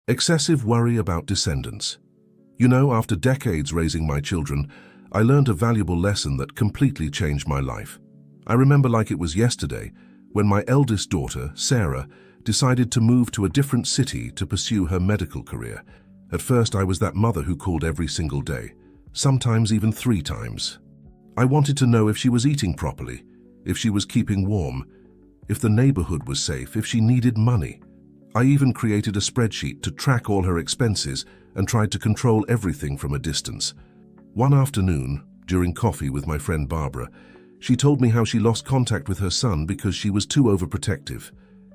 Excessive worry about descendants. You know, after decades raising my children, I learned a valuable lesson that completely changed my life. I remember like it was yesterday when my eldest daughter, Sarah, decided to move to a different city to pursue her medical career. At first, I was that mother who called every single day, sometimes even 3 times. I wanted to know if she was eating properly, if she was keeping warm, if the neighborhood was safe, if she needed money. I even created a spreadsheet to track all her expenses and tried to control everything from a distance. One afternoon, during coffee with my friend Barbara, she told me how she lost contact with her son because she was too overprotective.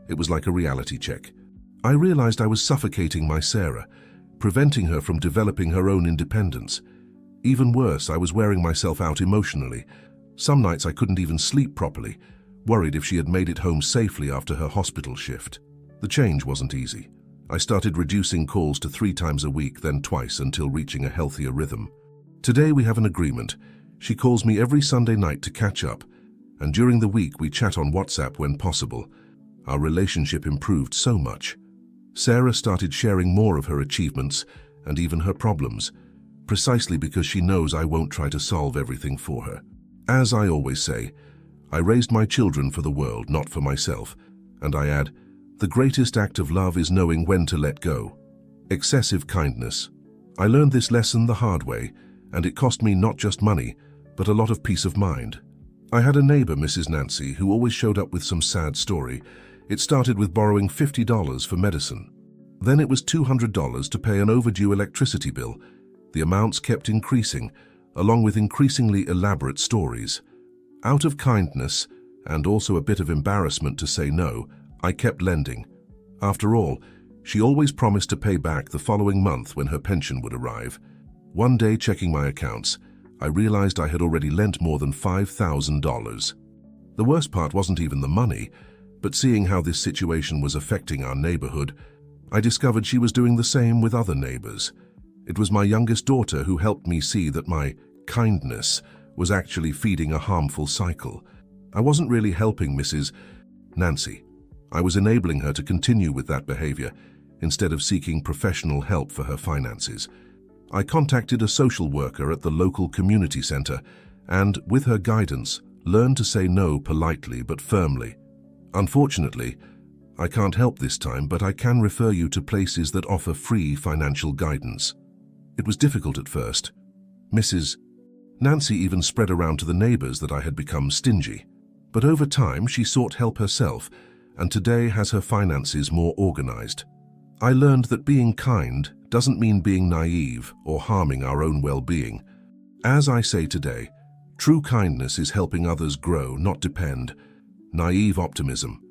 It was like a reality check. I realized I was suffocating my Sarah, preventing her from developing her own independence. Even worse, I was wearing myself out emotionally. Some nights I couldn't even sleep properly, worried if she had made it home safely after her hospital shift. The change wasn't easy. I started reducing calls to 3 times a week, then twice, until reaching a healthier rhythm. Today we have an agreement. She calls me every Sunday night to catch up, and during the week we chat on WhatsApp when possible. Our relationship improved so much. Sarah started sharing more of her achievements and even her problems, precisely because she knows I won't try to solve everything for her. As I always say, I raised my children for the world, not for myself, and I add, the greatest act of love is knowing when to let go. Excessive kindness. I learned this lesson the hard way, and it cost me not just money, but a lot of peace of mind. I had a neighbor, Mrs. Nancy, who always showed up with some sad story. It started with borrowing $50 for medicine. Then it was $200 to pay an overdue electricity bill. The amounts kept increasing, along with increasingly elaborate stories. Out of kindness, and also a bit of embarrassment to say no, I kept lending. After all, she always promised to pay back the following month when her pension would arrive. One day, checking my accounts, I realized I had already lent more than $5,000. The worst part wasn't even the money, but seeing how this situation was affecting our neighborhood, I discovered she was doing the same with other neighbors. It was my youngest daughter who helped me see that my kindness was actually feeding a harmful cycle. I wasn't really helping Mrs. Nancy. I was enabling her to continue with that behavior instead of seeking professional help for her finances. I contacted a social worker at the local community center and, with her guidance, learned to say no politely but firmly. Unfortunately, I can't help this time, but I can refer you to places that offer free financial guidance. It was difficult at first. Mrs. Nancy even spread around to the neighbors that I had become stingy. But over time, she sought help herself, and today has her finances more organized. I learned that being kind doesn't mean being naive or harming our own well-being. As I say today, true kindness is helping others grow, not depend. Naive optimism.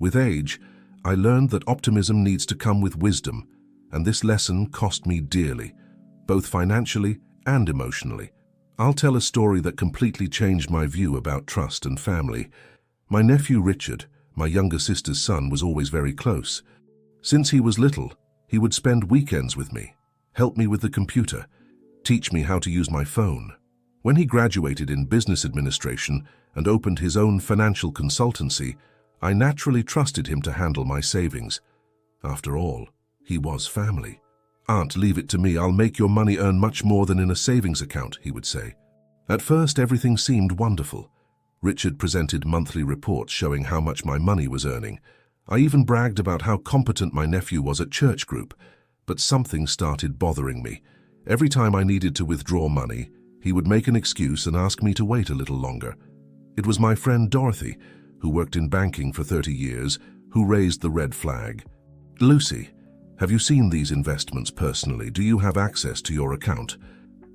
With age, I learned that optimism needs to come with wisdom, and this lesson cost me dearly, both financially and emotionally. I'll tell a story that completely changed my view about trust and family. My nephew Richard, my younger sister's son, was always very close. Since he was little, he would spend weekends with me, help me with the computer, teach me how to use my phone. When he graduated in business administration and opened his own financial consultancy, I naturally trusted him to handle my savings. After all, he was family. "Aunt, leave it to me. I'll make your money earn much more than in a savings account," he would say. At first, everything seemed wonderful. Richard presented monthly reports showing how much my money was earning. I even bragged about how competent my nephew was at church group, but something started bothering me. Every time I needed to withdraw money, he would make an excuse and ask me to wait a little longer. It was my friend Dorothy, who worked in banking for 30 years, who raised the red flag. "Lucy, have you seen these investments personally? Do you have access to your account?"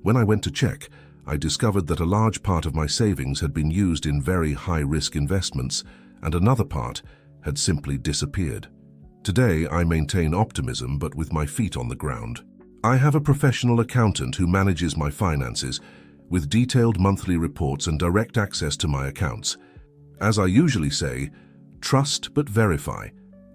When I went to check, I discovered that a large part of my savings had been used in very high-risk investments, and another part had simply disappeared. Today, I maintain optimism, but with my feet on the ground. I have a professional accountant who manages my finances, with detailed monthly reports and direct access to my accounts. As I usually say, trust but verify,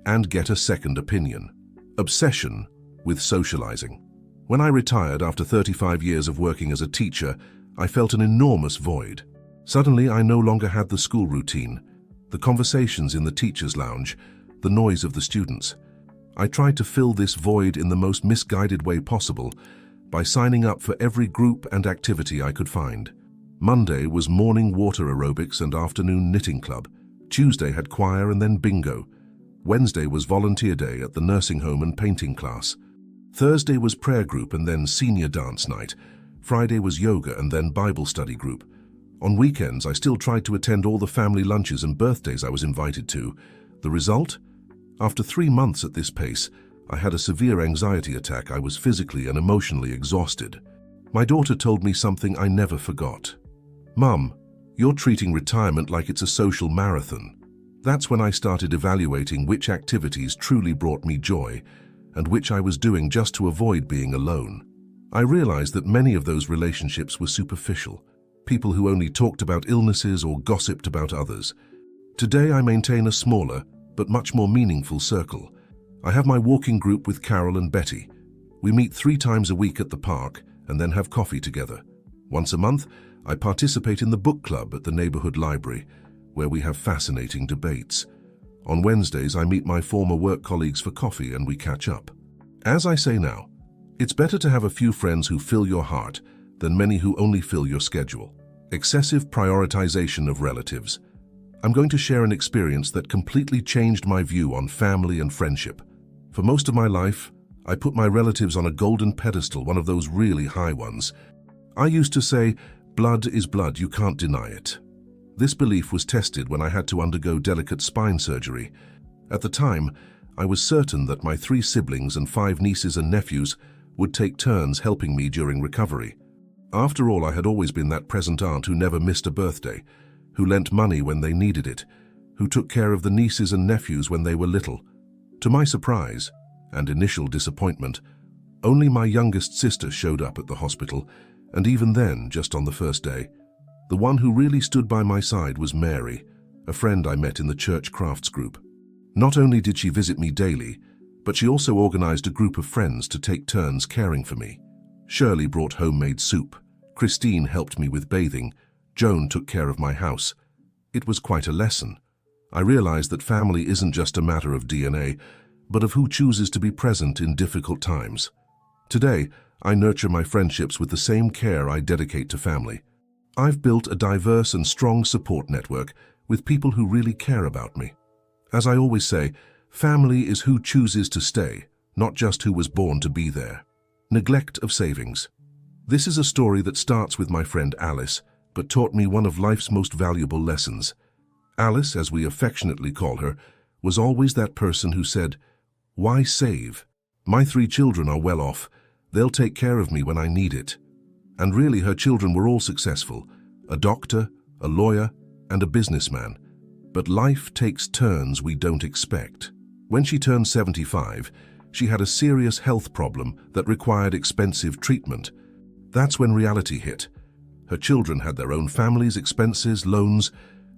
and get a second opinion. Obsession with socializing. When I retired after 35 years of working as a teacher, I felt an enormous void. Suddenly, I no longer had the school routine, the conversations in the teacher's lounge, the noise of the students. I tried to fill this void in the most misguided way possible by signing up for every group and activity I could find. Monday was morning water aerobics and afternoon knitting club. Tuesday had choir and then bingo. Wednesday was volunteer day at the nursing home and painting class. Thursday was prayer group and then senior dance night. Friday was yoga and then Bible study group. On weekends, I still tried to attend all the family lunches and birthdays I was invited to. The result? After 3 months at this pace, I had a severe anxiety attack. I was physically and emotionally exhausted. My daughter told me something I never forgot. "Mum, you're treating retirement like it's a social marathon." That's when I started evaluating which activities truly brought me joy and which I was doing just to avoid being alone. I realized that many of those relationships were superficial, people who only talked about illnesses or gossiped about others. Today I maintain a smaller, but much more meaningful circle. I have my walking group with Carol and Betty. We meet 3 times a week at the park and then have coffee together. Once a month, I participate in the book club at the neighborhood library, where we have fascinating debates. On Wednesdays, I meet my former work colleagues for coffee and we catch up. As I say now, it's better to have a few friends who fill your heart than many who only fill your schedule. Excessive prioritization of relatives. I'm going to share an experience that completely changed my view on family and friendship. For most of my life, I put my relatives on a golden pedestal, one of those really high ones. I used to say, blood is blood, you can't deny it. This belief was tested when I had to undergo delicate spine surgery. At the time, I was certain that my 3 siblings and 5 nieces and nephews would take turns helping me during recovery. After all, I had always been that present aunt who never missed a birthday, who lent money when they needed it, who took care of the nieces and nephews when they were little. To my surprise and initial disappointment, only my youngest sister showed up at the hospital, and even then, just on the first day. The one who really stood by my side was Mary, a friend I met in the church crafts group. Not only did she visit me daily, but she also organized a group of friends to take turns caring for me. Shirley brought homemade soup. Christine helped me with bathing. Joan took care of my house. It was quite a lesson. I realized that family isn't just a matter of DNA, but of who chooses to be present in difficult times. Today, I nurture my friendships with the same care I dedicate to family. I've built a diverse and strong support network with people who really care about me. As I always say, family is who chooses to stay, not just who was born to be there. Neglect of savings. This is a story that starts with my friend Alice, but taught me one of life's most valuable lessons. Alice, as we affectionately call her, was always that person who said, "Why save? My 3 children are well off. They'll take care of me when I need it." And really, her children were all successful, a doctor, a lawyer, and a businessman. But life takes turns we don't expect. When she turned 75, she had a serious health problem that required expensive treatment. That's when reality hit. Her children had their own families, expenses, loans.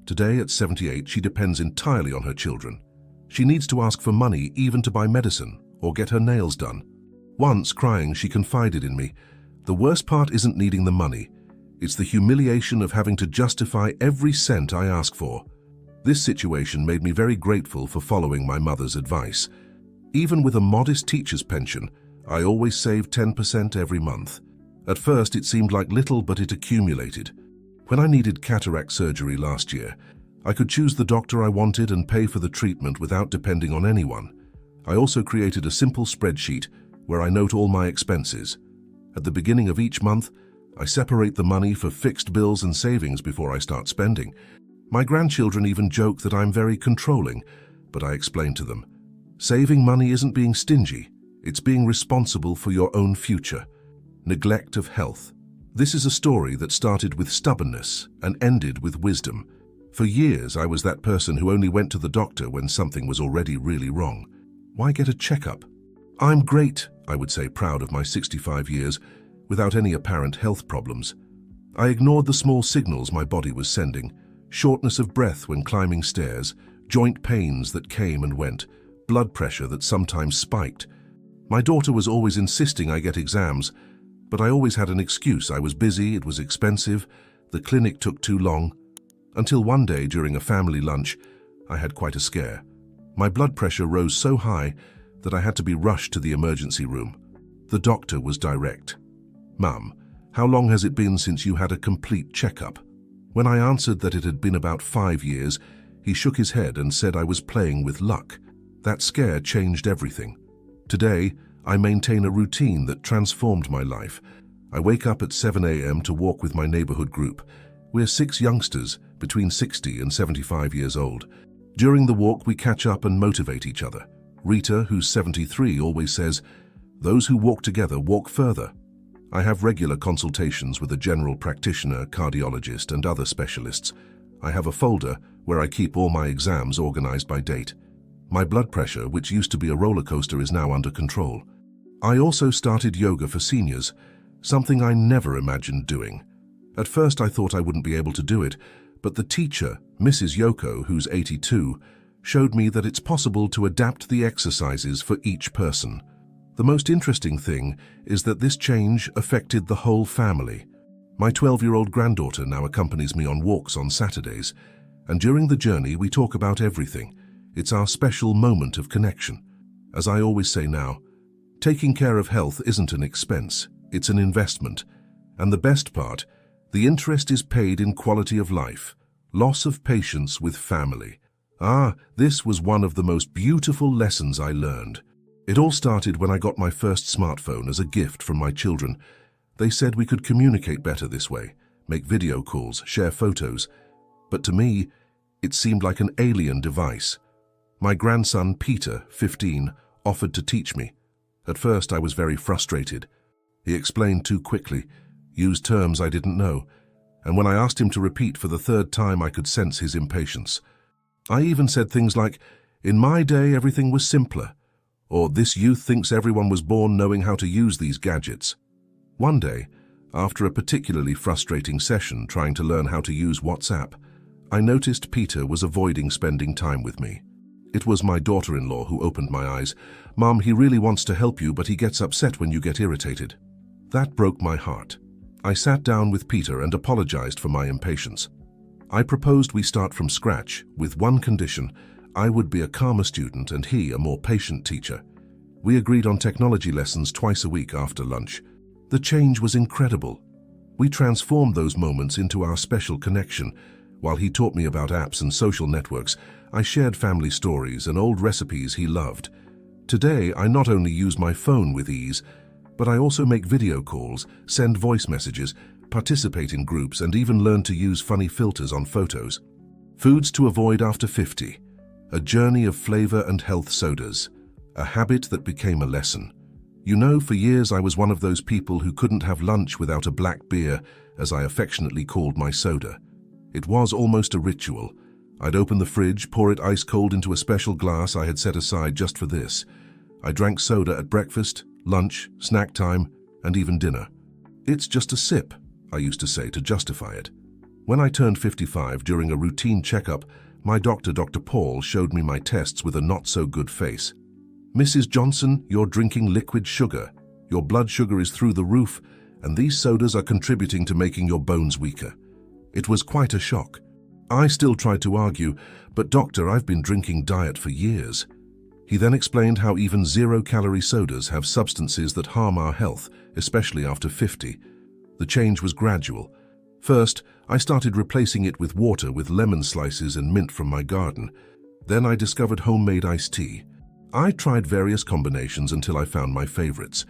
Today, at 78, she depends entirely on her children. She needs to ask for money even to buy medicine or get her nails done. Once, crying, she confided in me, "The worst part isn't needing the money. It's the humiliation of having to justify every cent I ask for." This situation made me very grateful for following my mother's advice. Even with a modest teacher's pension, I always saved 10% every month. At first, it seemed like little, but it accumulated. When I needed cataract surgery last year, I could choose the doctor I wanted and pay for the treatment without depending on anyone. I also created a simple spreadsheet where I note all my expenses. At the beginning of each month, I separate the money for fixed bills and savings before I start spending. My grandchildren even joke that I'm very controlling, but I explain to them, saving money isn't being stingy, it's being responsible for your own future. Neglect of health. This is a story that started with stubbornness and ended with wisdom. For years, I was that person who only went to the doctor when something was already really wrong. Why get a checkup? "I'm great," I would say, proud of my 65 years, without any apparent health problems. I ignored the small signals my body was sending: shortness of breath when climbing stairs, joint pains that came and went, blood pressure that sometimes spiked. My daughter was always insisting I get exams, but I always had an excuse. I was busy, it was expensive, the clinic took too long. Until one day during a family lunch, I had quite a scare. My blood pressure rose so high that I had to be rushed to the emergency room. The doctor was direct. "Mum, how long has it been since you had a complete checkup?" When I answered that it had been about 5 years, he shook his head and said I was playing with luck. That scare changed everything. Today, I maintain a routine that transformed my life. I wake up at 7 a.m. to walk with my neighborhood group. We're 6 youngsters, between 60 and 75 years old. During the walk, we catch up and motivate each other. Rita, who's 73, always says, "Those who walk together walk further." I have regular consultations with a general practitioner, cardiologist, and other specialists. I have a folder where I keep all my exams organized by date. My blood pressure, which used to be a roller coaster, is now under control. I also started yoga for seniors, something I never imagined doing. At first I thought I wouldn't be able to do it, but the teacher, Mrs. Yoko, who's 82, showed me that it's possible to adapt the exercises for each person. The most interesting thing is that this change affected the whole family. My 12-year-old granddaughter now accompanies me on walks on Saturdays, and during the journey we talk about everything. It's our special moment of connection. As I always say now, taking care of health isn't an expense, it's an investment. And the best part, the interest is paid in quality of life, loss of patience with family. This was one of the most beautiful lessons I learned. It all started when I got my first smartphone as a gift from my children. They said we could communicate better this way, make video calls, share photos. But to me, it seemed like an alien device. My grandson, Peter, 15, offered to teach me. At first, I was very frustrated. He explained too quickly, used terms I didn't know, and when I asked him to repeat for the 3rd time, I could sense his impatience. I even said things like, "In my day, everything was simpler," or "This youth thinks everyone was born knowing how to use these gadgets." One day, after a particularly frustrating session trying to learn how to use WhatsApp, I noticed Peter was avoiding spending time with me. It was my daughter-in-law who opened my eyes. "Mom, he really wants to help you, but he gets upset when you get irritated." That broke my heart. I sat down with Peter and apologized for my impatience. I proposed we start from scratch, with one condition: I would be a calmer student and he a more patient teacher. We agreed on technology lessons twice a week after lunch. The change was incredible. We transformed those moments into our special connection. While he taught me about apps and social networks, I shared family stories and old recipes he loved. Today, I not only use my phone with ease, but I also make video calls, send voice messages, participate in groups, and even learn to use funny filters on photos. Foods to avoid after 50. A journey of flavor and health sodas. A habit that became a lesson. You know, for years I was one of those people who couldn't have lunch without a black beer, as I affectionately called my soda. It was almost a ritual. I'd open the fridge, pour it ice cold into a special glass I had set aside just for this. I drank soda at breakfast, lunch, snack time, and even dinner. "It's just a sip," I used to say to justify it. When I turned 55 during a routine checkup, my doctor, Dr. Paul, showed me my tests with a not-so-good face. "Mrs. Johnson, you're drinking liquid sugar. Your blood sugar is through the roof, and these sodas are contributing to making your bones weaker." It was quite a shock. I still tried to argue, "But doctor, I've been drinking diet for years." He then explained how even zero-calorie sodas have substances that harm our health, especially after 50. The change was gradual. First, I started replacing it with water with lemon slices and mint from my garden. Then I discovered homemade iced tea. I tried various combinations until I found my favorites: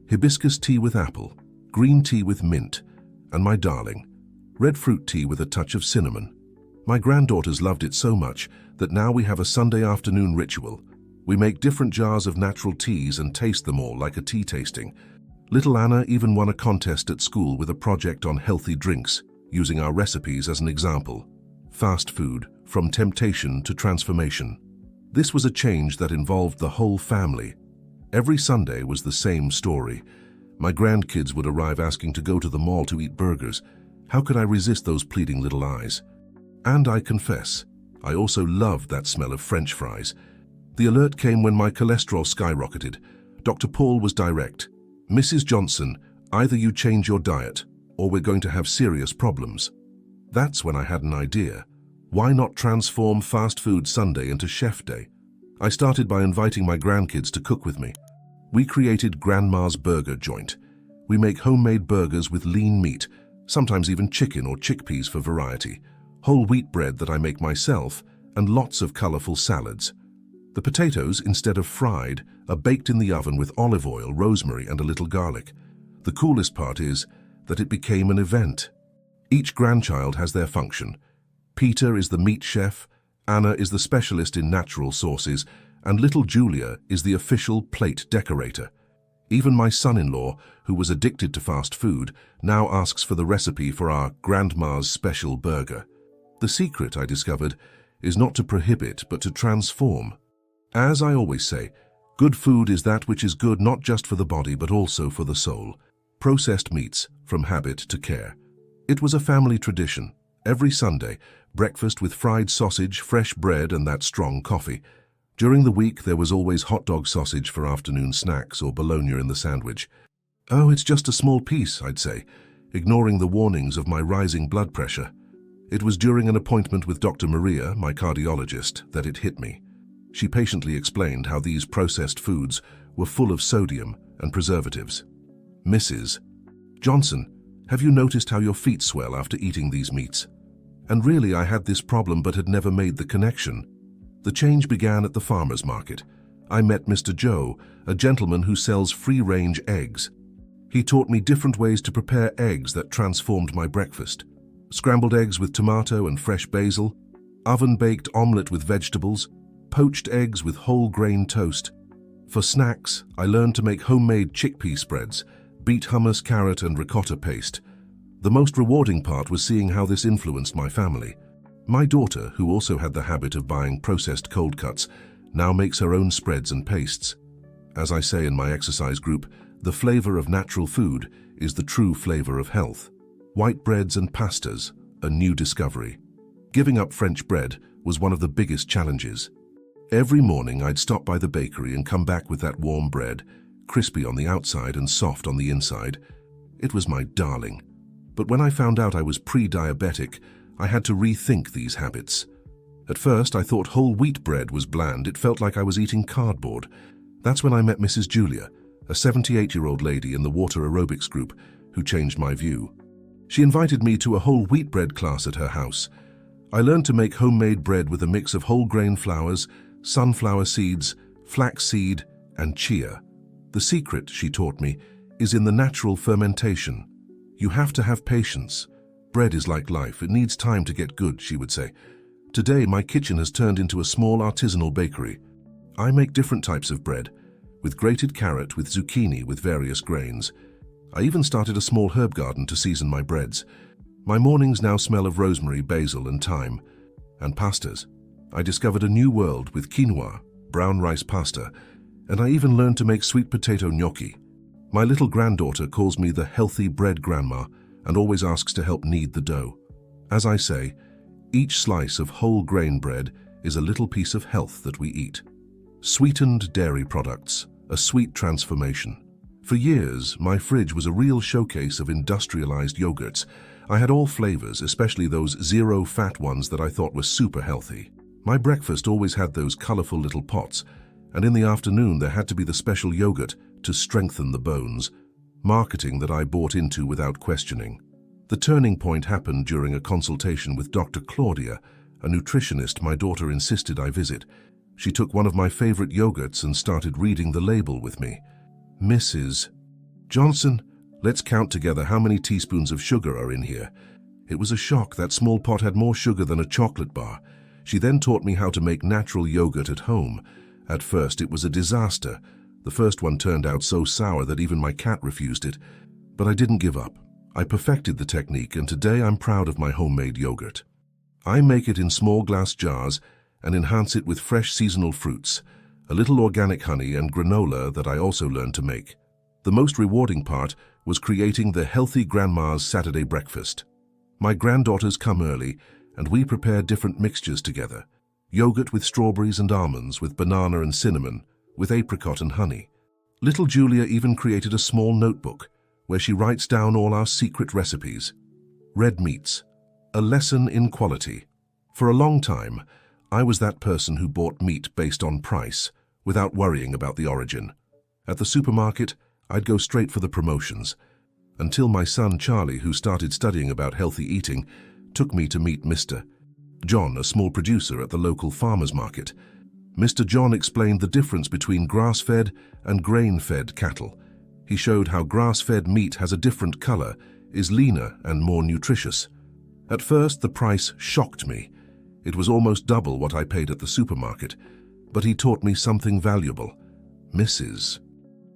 hibiscus tea with apple, green tea with mint, and my darling, red fruit tea with a touch of cinnamon. My granddaughters loved it so much that now we have a Sunday afternoon ritual. We make different jars of natural teas and taste them all like a tea tasting. Little Anna even won a contest at school with a project on healthy drinks, using our recipes as an example. Fast food, from temptation to transformation. This was a change that involved the whole family. Every Sunday was the same story. My grandkids would arrive asking to go to the mall to eat burgers. How could I resist those pleading little eyes? And I confess, I also loved that smell of French fries. The alert came when my cholesterol skyrocketed. Dr. Paul was direct. "Mrs. Johnson, either you change your diet, or we're going to have serious problems." That's when I had an idea. Why not transform Fast Food Sunday into Chef Day? I started by inviting my grandkids to cook with me. We created Grandma's Burger Joint. We make homemade burgers with lean meat, sometimes even chicken or chickpeas for variety, whole wheat bread that I make myself, and lots of colorful salads. The potatoes, instead of fried, are baked in the oven with olive oil, rosemary, and a little garlic. The coolest part is that it became an event. Each grandchild has their function. Peter is the meat chef, Anna is the specialist in natural sauces, and little Julia is the official plate decorator. Even my son-in-law, who was addicted to fast food, now asks for the recipe for our Grandma's special burger. The secret, I discovered, is not to prohibit but to transform. As I always say, good food is that which is good not just for the body but also for the soul. Processed meats, from habit to care. It was a family tradition. Every Sunday, breakfast with fried sausage, fresh bread, and that strong coffee. During the week, there was always hot dog sausage for afternoon snacks or bologna in the sandwich. Oh, it's just a small piece, I'd say, ignoring the warnings of my rising blood pressure. It was during an appointment with Dr. Maria, my cardiologist, that it hit me. She patiently explained how these processed foods were full of sodium and preservatives. Mrs. Johnson, have you noticed how your feet swell after eating these meats? And really, I had this problem but had never made the connection. The change began at the farmer's market. I met Mr. Joe, a gentleman who sells free-range eggs. He taught me different ways to prepare eggs that transformed my breakfast. Scrambled eggs with tomato and fresh basil, oven-baked omelette with vegetables, poached eggs with whole grain toast. For snacks, I learned to make homemade chickpea spreads, beet hummus, carrot, and ricotta paste. The most rewarding part was seeing how this influenced my family. My daughter, who also had the habit of buying processed cold cuts, now makes her own spreads and pastes. As I say in my exercise group, the flavor of natural food is the true flavor of health. White breads and pastas, a new discovery. Giving up French bread was one of the biggest challenges. Every morning I'd stop by the bakery and come back with that warm bread, crispy on the outside and soft on the inside. It was my darling. But when I found out I was pre-diabetic, I had to rethink these habits. At first, I thought whole wheat bread was bland. It felt like I was eating cardboard. That's when I met Mrs. Julia, a 78-year-old lady in the water aerobics group, who changed my view. She invited me to a whole wheat bread class at her house. I learned to make homemade bread with a mix of whole grain flours, sunflower seeds, flaxseed, and chia. The secret, she taught me, is in the natural fermentation. You have to have patience. Bread is like life. It needs time to get good, she would say. Today, my kitchen has turned into a small artisanal bakery. I make different types of bread, with grated carrot, with zucchini, with various grains. I even started a small herb garden to season my breads. My mornings now smell of rosemary, basil, and thyme. And pastas. I discovered a new world with quinoa, brown rice pasta, and I even learned to make sweet potato gnocchi. My little granddaughter calls me the healthy bread grandma and always asks to help knead the dough. As I say, each slice of whole grain bread is a little piece of health that we eat. Sweetened dairy products, a sweet transformation. For years, my fridge was a real showcase of industrialized yogurts. I had all flavors, especially those zero-fat ones that I thought were super healthy. My breakfast always had those colorful little pots, and in the afternoon there had to be the special yogurt to strengthen the bones, marketing that I bought into without questioning. The turning point happened during a consultation with Dr. Claudia, a nutritionist my daughter insisted I visit. She took one of my favorite yogurts and started reading the label with me. Mrs. Johnson, let's count together how many teaspoons of sugar are in here. It was a shock. That small pot had more sugar than a chocolate bar. She then taught me how to make natural yogurt at home. At first, it was a disaster. The first one turned out so sour that even my cat refused it. But I didn't give up. I perfected the technique, and today I'm proud of my homemade yogurt. I make it in small glass jars and enhance it with fresh seasonal fruits, a little organic honey, and granola that I also learned to make. The most rewarding part was creating the healthy grandma's Saturday breakfast. My granddaughters come early, and we prepare different mixtures together. Yogurt with strawberries and almonds, with banana and cinnamon, with apricot and honey. Little Julia even created a small notebook where she writes down all our secret recipes. Red meats, a lesson in quality. For a long time, I was that person who bought meat based on price, without worrying about the origin. At the supermarket, I'd go straight for the promotions, until my son Charlie, who started studying about healthy eating, took me to meet Mr. John, a small producer at the local farmers market. Mr. John explained the difference between grass-fed and grain-fed cattle. He showed how grass-fed meat has a different color, is leaner and more nutritious. At first, the price shocked me. It was almost double what I paid at the supermarket, but he taught me something valuable. Mrs.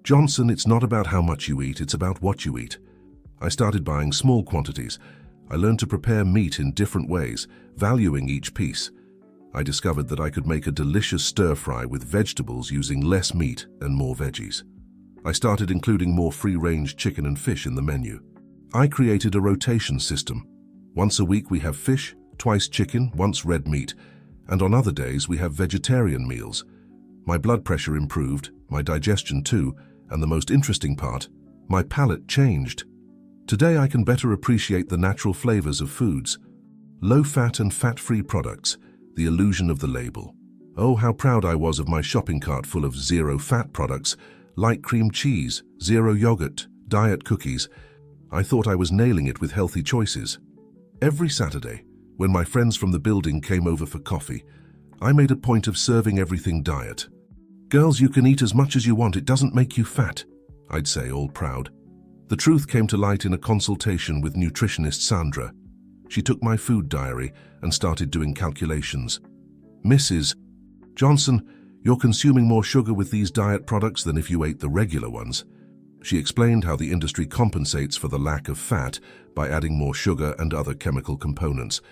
Johnson, it's not about how much you eat, it's about what you eat. I started buying small quantities. I learned to prepare meat in different ways, valuing each piece. I discovered that I could make a delicious stir-fry with vegetables using less meat and more veggies. I started including more free-range chicken and fish in the menu. I created a rotation system. Once a week we have fish, twice chicken, once red meat, and on other days we have vegetarian meals. My blood pressure improved, my digestion too, and the most interesting part, my palate changed. Today I can better appreciate the natural flavors of foods. Low-fat and fat-free products, the illusion of the label. Oh, how proud I was of my shopping cart full of zero-fat products, light cream cheese, zero yogurt, diet cookies. I thought I was nailing it with healthy choices. Every Saturday, when my friends from the building came over for coffee, I made a point of serving everything diet. "Girls, you can eat as much as you want, it doesn't make you fat," I'd say, all proud. The truth came to light in a consultation with nutritionist Sandra. She took my food diary and started doing calculations. "Mrs. Johnson, you're consuming more sugar with these diet products than if you ate the regular ones." She explained how the industry compensates for the lack of fat by adding more sugar and other chemical components.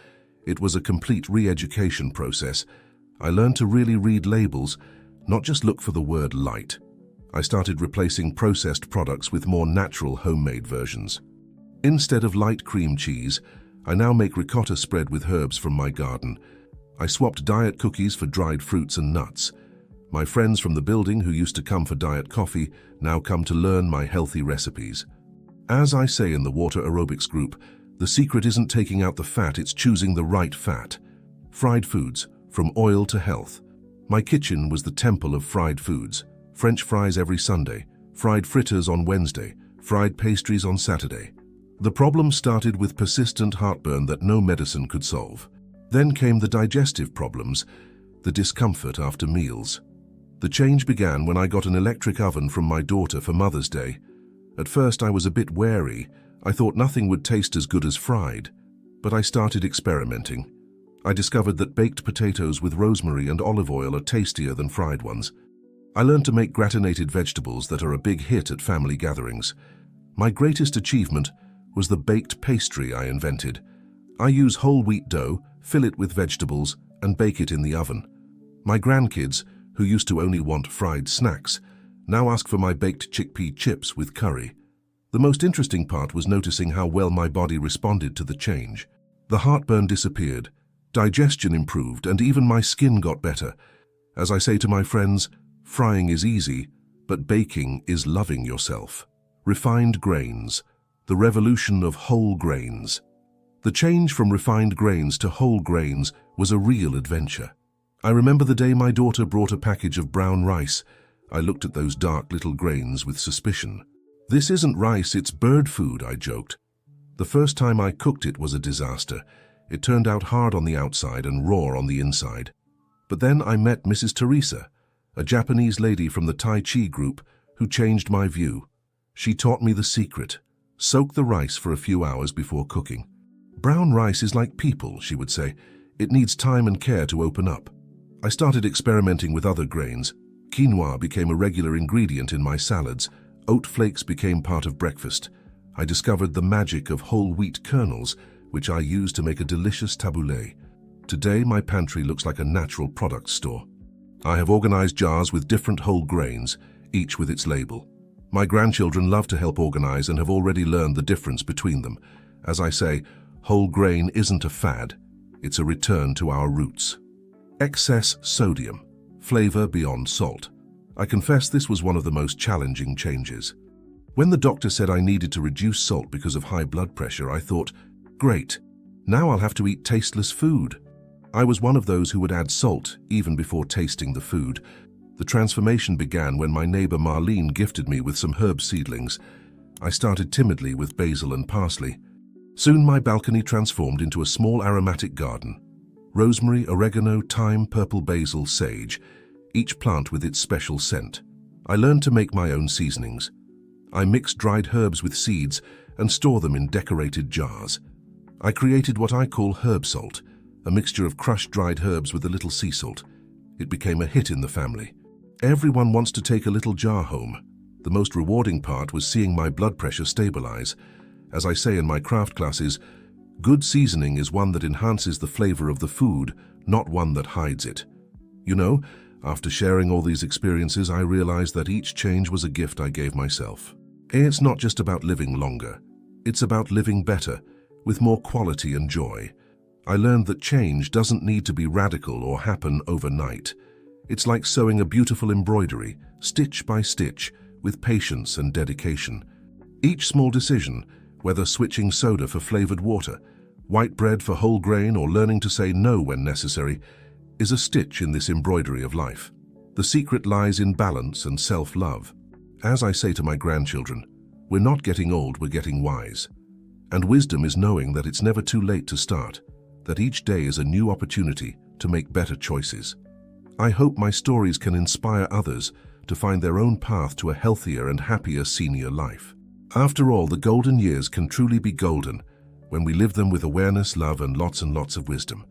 It was a complete re-education process. I learned to really read labels, not just look for the word light. I started replacing processed products with more natural homemade versions. Instead of light cream cheese, I now make ricotta spread with herbs from my garden. I swapped diet cookies for dried fruits and nuts. My friends from the building who used to come for diet coffee now come to learn my healthy recipes. As I say in the water aerobics group, the secret isn't taking out the fat, it's choosing the right fat. Fried foods, from oil to health. My kitchen was the temple of fried foods. French fries every Sunday, fried fritters on Wednesday, fried pastries on Saturday. The problem started with persistent heartburn that no medicine could solve. Then came the digestive problems, the discomfort after meals. The change began when I got an electric oven from my daughter for Mother's Day. At first I was a bit wary. I thought nothing would taste as good as fried. But I started experimenting. I discovered that baked potatoes with rosemary and olive oil are tastier than fried ones. I learned to make gratinated vegetables that are a big hit at family gatherings. My greatest achievement was the baked pastry I invented. I use whole wheat dough, fill it with vegetables, and bake it in the oven. My grandkids, who used to only want fried snacks, now ask for my baked chickpea chips with curry. The most interesting part was noticing how well my body responded to the change. The heartburn disappeared, digestion improved, and even my skin got better. As I say to my friends, frying is easy, but baking is loving yourself. Refined grains, the revolution of whole grains. The change from refined grains to whole grains was a real adventure. I remember the day my daughter brought a package of brown rice. I looked at those dark little grains with suspicion. "This isn't rice, it's bird food," I joked. The first time I cooked it was a disaster. It turned out hard on the outside and raw on the inside. But then I met Mrs. Teresa, a Japanese lady from the Tai Chi group, who changed my view. She taught me the secret. Soak the rice for a few hours before cooking. "Brown rice is like people," she would say. "It needs time and care to open up." I started experimenting with other grains. Quinoa became a regular ingredient in my salads. Oat flakes became part of breakfast. I discovered the magic of whole wheat kernels, which I use to make a delicious tabbouleh. Today, my pantry looks like a natural product store. I have organized jars with different whole grains, each with its label. My grandchildren love to help organize and have already learned the difference between them. As I say, whole grain isn't a fad, it's a return to our roots. Excess sodium, flavor beyond salt. I confess this was one of the most challenging changes. When the doctor said I needed to reduce salt because of high blood pressure, I thought, great, now I'll have to eat tasteless food. I was one of those who would add salt even before tasting the food. The transformation began when my neighbor Marlene gifted me with some herb seedlings. I started timidly with basil and parsley. Soon my balcony transformed into a small aromatic garden. Rosemary, oregano, thyme, purple basil, sage, each plant with its special scent. I learned to make my own seasonings. I mixed dried herbs with seeds and store them in decorated jars. I created what I call herb salt, a mixture of crushed dried herbs with a little sea salt. It became a hit in the family. Everyone wants to take a little jar home. The most rewarding part was seeing my blood pressure stabilize. As I say in my craft classes, good seasoning is one that enhances the flavor of the food, not one that hides it. You know, after sharing all these experiences, I realized that each change was a gift I gave myself. It's not just about living longer. It's about living better, with more quality and joy. I learned that change doesn't need to be radical or happen overnight. It's like sewing a beautiful embroidery, stitch by stitch, with patience and dedication. Each small decision, whether switching soda for flavored water, white bread for whole grain, or learning to say no when necessary, is a stitch in this embroidery of life. The secret lies in balance and self-love. As I say to my grandchildren, we're not getting old, we're getting wise. And wisdom is knowing that it's never too late to start, that each day is a new opportunity to make better choices. I hope my stories can inspire others to find their own path to a healthier and happier senior life. After all, the golden years can truly be golden when we live them with awareness, love, and lots of wisdom.